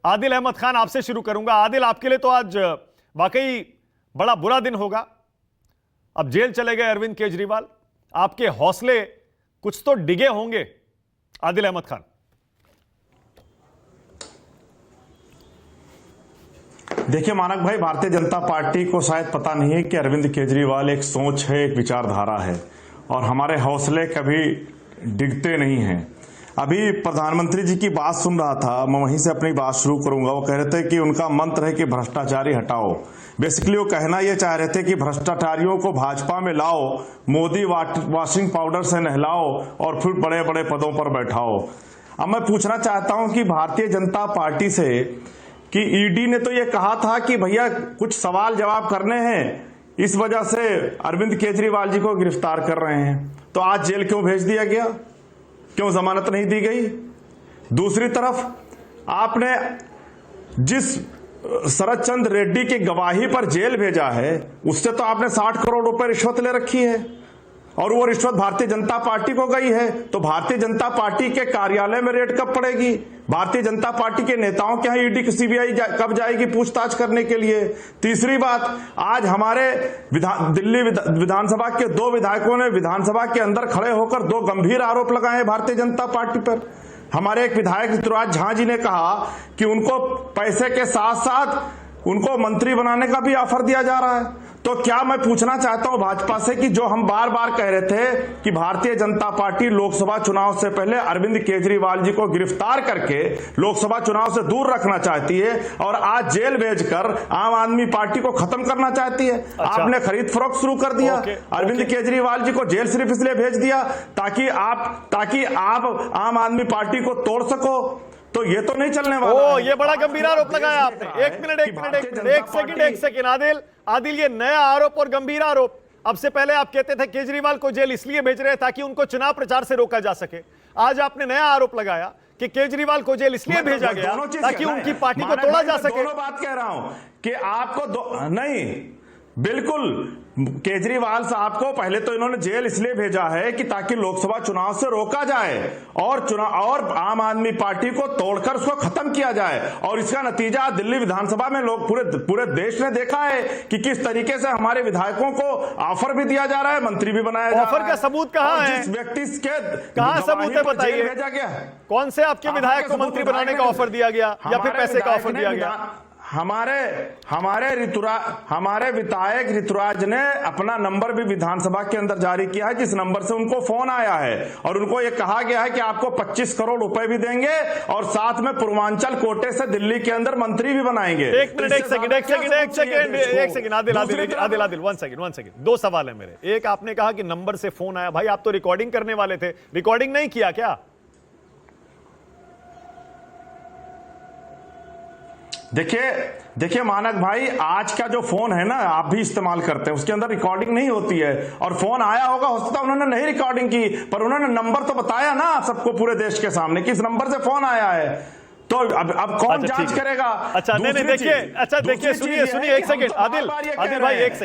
आदिल अहमद खान, आपसे शुरू करूंगा। आदिल, आपके लिए तो आज वाकई बड़ा बुरा दिन होगा। अब जेल चले गए अरविंद केजरीवाल, आपके हौसले कुछ तो डिगे होंगे। आदिल अहमद खान। देखिए मानक भाई, भारतीय जनता पार्टी को शायद पता नहीं है कि अरविंद केजरीवाल एक सोच है, एक विचारधारा है, और हमारे हौसले कभी डिगते नहीं हैं। अभी प्रधानमंत्री जी की बात सुन रहा था, मैं वहीं से अपनी बात शुरू करूंगा। वो कह रहे थे कि उनका मंत्र है कि भ्रष्टाचारी हटाओ। बेसिकली वो कहना ये चाह रहे थे कि भ्रष्टाचारियों को भाजपा में लाओ, मोदी वॉशिंग पाउडर से नहलाओ और फिर बड़े बड़े पदों पर बैठाओ। अब मैं पूछना चाहता हूं कि भारतीय जनता पार्टी से कि ईडी ने तो ये कहा था कि भैया कुछ सवाल जवाब करने हैं, इस वजह से अरविंद केजरीवाल जी को गिरफ्तार कर रहे हैं, तो आज जेल क्यों भेज दिया गया? क्यों जमानत नहीं दी गई? दूसरी तरफ आपने जिस शरद चंद्र रेड्डी की गवाही पर जेल भेजा है, उससे तो आपने 60 करोड़ रुपए रिश्वत ले रखी है, और वो रिश्वत भारतीय जनता पार्टी को गई है। तो भारतीय जनता पार्टी के कार्यालय में रेड कब पड़ेगी? भारतीय जनता पार्टी के नेताओं के यहाँ ईडी सीबीआई कब जाएगी पूछताछ करने के लिए? तीसरी बात, आज हमारे दिल्ली विधानसभा के 2 विधायकों ने विधानसभा के अंदर खड़े होकर 2 गंभीर आरोप लगाए हैं भारतीय जनता पार्टी पर। हमारे एक विधायक ऋतुराज झा जी ने कहा कि उनको पैसे के साथ साथ उनको मंत्री बनाने का भी ऑफर दिया जा रहा है। तो क्या मैं पूछना चाहता हूं भाजपा से कि जो हम बार बार कह रहे थे कि भारतीय जनता पार्टी लोकसभा चुनाव से पहले अरविंद केजरीवाल जी को गिरफ्तार करके लोकसभा चुनाव से दूर रखना चाहती है, और आज जेल भेजकर आम आदमी पार्टी को खत्म करना चाहती है। अच्छा। आपने खरीद फरोख्त शुरू कर दिया। अरविंद केजरीवाल जी को जेल सिर्फ इसलिए भेज दिया ताकि आप आम आदमी पार्टी को तोड़ सको। तो ये तो नहीं चलने वाला। ये बड़ा गंभीर आरोप लगाया आपने। एक सेकंड आदिल, ये नया आरोप और गंभीर आरोप। अब से पहले आप कहते थे केजरीवाल को जेल इसलिए भेज रहे हैं ताकि उनको चुनाव प्रचार से रोका जा सके। आज आपने नया आरोप लगाया कि केजरीवाल को जेल इसलिए भेजा गया ताकि उनकी पार्टी को तोड़ा जा सके। दोनों बात कह रहा हूं कि आपको नहीं, बिल्कुल केजरीवाल साहब को पहले तो इन्होंने जेल इसलिए भेजा है कि ताकि लोकसभा चुनाव से रोका जाए और आम आदमी पार्टी को तोड़कर उसको खत्म किया जाए। और इसका नतीजा दिल्ली विधानसभा में लोग पूरे देश ने देखा है कि किस तरीके से हमारे विधायकों को ऑफर भी दिया जा रहा है, मंत्री भी बनाया जा रहा है। ऑफर का सबूत कहां है? जिस व्यक्ति के कहां सबूत है बताइए? भेजा गया, कौन से आपके विधायक को मंत्री बनाने का ऑफर दिया गया या फिर पैसे का ऑफर दिया गया? हमारे विधायक ऋतुराज ने अपना नंबर भी विधानसभा के अंदर जारी किया है, जिस नंबर से उनको फोन आया है, और उनको यह कहा गया है कि आपको 25 करोड़ रुपए भी देंगे और साथ में पूर्वांचल कोटे से दिल्ली के अंदर मंत्री भी बनाएंगे। एक सेकंड आदिल, वन सेकंड। 2 सवाल है मेरे। एक, आपने कहा कि नंबर से फोन आया। भाई आप तो रिकॉर्डिंग करने वाले थे, रिकॉर्डिंग नहीं किया क्या? देखिए मानक भाई, आज का जो फोन है ना, आप भी इस्तेमाल करते हैं, उसके अंदर रिकॉर्डिंग नहीं होती है। और फोन आया होगा, हो सकता है उन्होंने नहीं रिकॉर्डिंग की, पर उन्होंने नंबर तो बताया ना सबको पूरे देश के सामने किस नंबर से फोन आया है। तो अब कौन जांच करेगा? अच्छा नहीं देखिए सुनिए एक सेकंड आदिल भाई, एक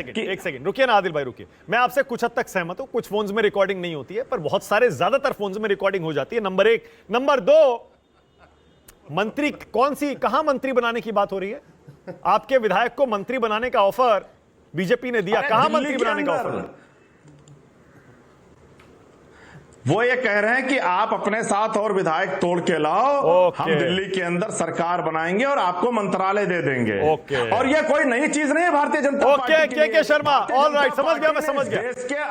सेकंड रुकिए ना आदिल भाई, रुकिए। मैं आपसे कुछ हद तक सहमत हूं, कुछ फोन्स में रिकॉर्डिंग नहीं होती है, पर बहुत सारे ज्यादातर फोन्स में रिकॉर्डिंग हो जाती है। नंबर 1। नंबर 2, मंत्री कहां मंत्री बनाने की बात हो रही है? आपके विधायक को मंत्री बनाने का ऑफर बीजेपी ने दिया, कहां मंत्री बनाने का ऑफर? वो ये कह रहे हैं कि आप अपने साथ और विधायक तोड़ के लाओ, हम दिल्ली के अंदर सरकार बनाएंगे और आपको मंत्रालय दे देंगे। और ये कोई नई चीज नहीं है भारतीय जनता पार्टी के लिए। शर्मा, ऑलराइट, समझ गया, मैं समझ गया।